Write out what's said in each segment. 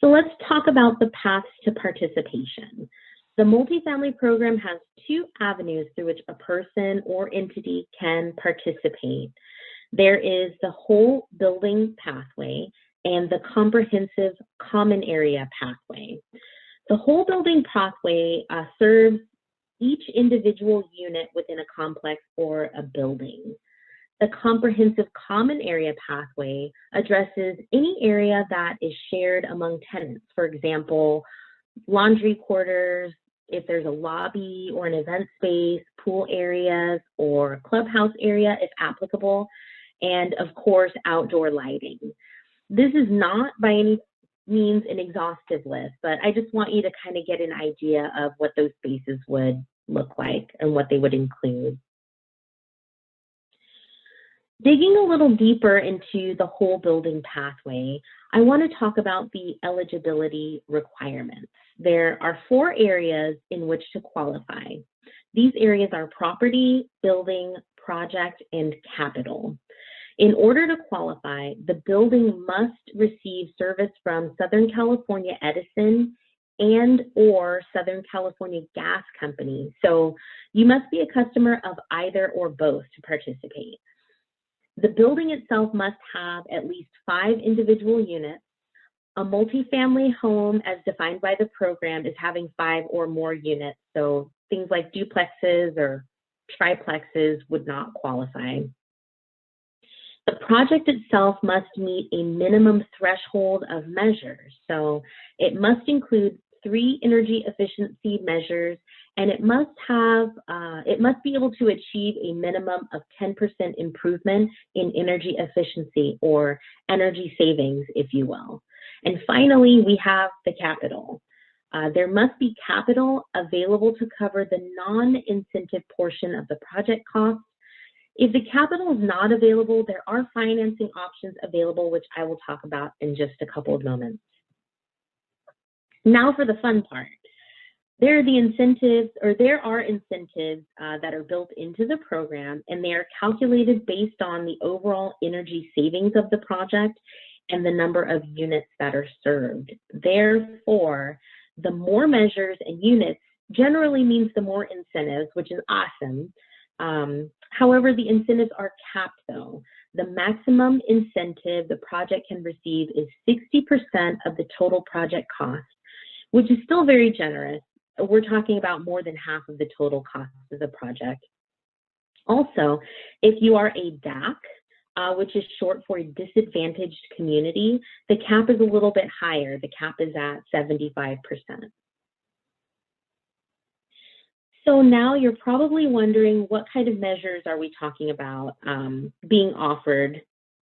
So let's talk about the paths to participation. The multifamily program has two avenues through which a person or entity can participate. There is the whole building pathway and the comprehensive common area pathway. The whole building pathway serves each individual unit within a complex or a building. The comprehensive common area pathway addresses any area that is shared among tenants. For example, laundry quarters, if there's a lobby or an event space, pool areas, or clubhouse area if applicable, and of course, outdoor lighting. This is not by any means an exhaustive list, but I just want you to kind of get an idea of what those spaces would look like and what they would include. Digging a little deeper into the whole building pathway, I want to talk about the eligibility requirements. There are 4 areas in which to qualify. These areas are property, building, project, and capital. In order to qualify, the building must receive service from Southern California Edison and or Southern California Gas Company. So you must be a customer of either or both to participate. The building itself must have at least 5 individual units. A multifamily home, as defined by the program, is having 5 or more units. So things like duplexes or triplexes would not qualify. The project itself must meet a minimum threshold of measures. So it must include 3 energy efficiency measures, and it must be able to achieve a minimum of 10% improvement in energy efficiency or energy savings, if you will. And finally, we have the capital. There must be capital available to cover the non-incentive portion of the project cost. If the capital is not available, there are financing options available, which I will talk about in just a couple of moments. Now for the fun part. There are incentives that are built into the program, and they are calculated based on the overall energy savings of the project and the number of units that are served. Therefore, the more measures and units generally means the more incentives, which is awesome. However, the incentives are capped though. The maximum incentive the project can receive is 60% of the total project cost, which is still very generous. We're talking about more than half of the total cost of the project. Also, if you are a DAC, which is short for a disadvantaged community, the cap is a little bit higher. The cap is at 75%. So now you're probably wondering, what kind of measures are we talking about being offered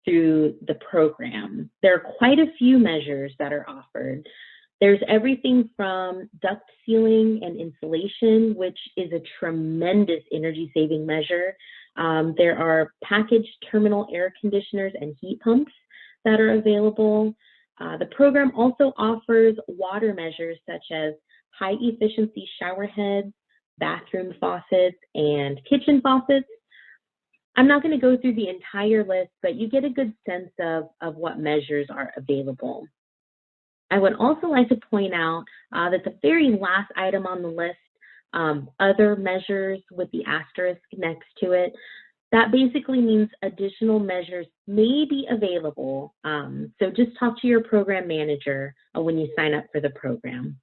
through the program? There are quite a few measures that are offered. There's everything from duct sealing and insulation, which is a tremendous energy saving measure. There are packaged terminal air conditioners and heat pumps that are available. The program also offers water measures such as high efficiency shower heads, bathroom faucets, and kitchen faucets. I'm not going to go through the entire list, but you get a good sense of what measures are available. I would also like to point out that the very last item on the list, other measures with the asterisk next to it, that basically means additional measures may be available. So just talk to your program manager when you sign up for the program.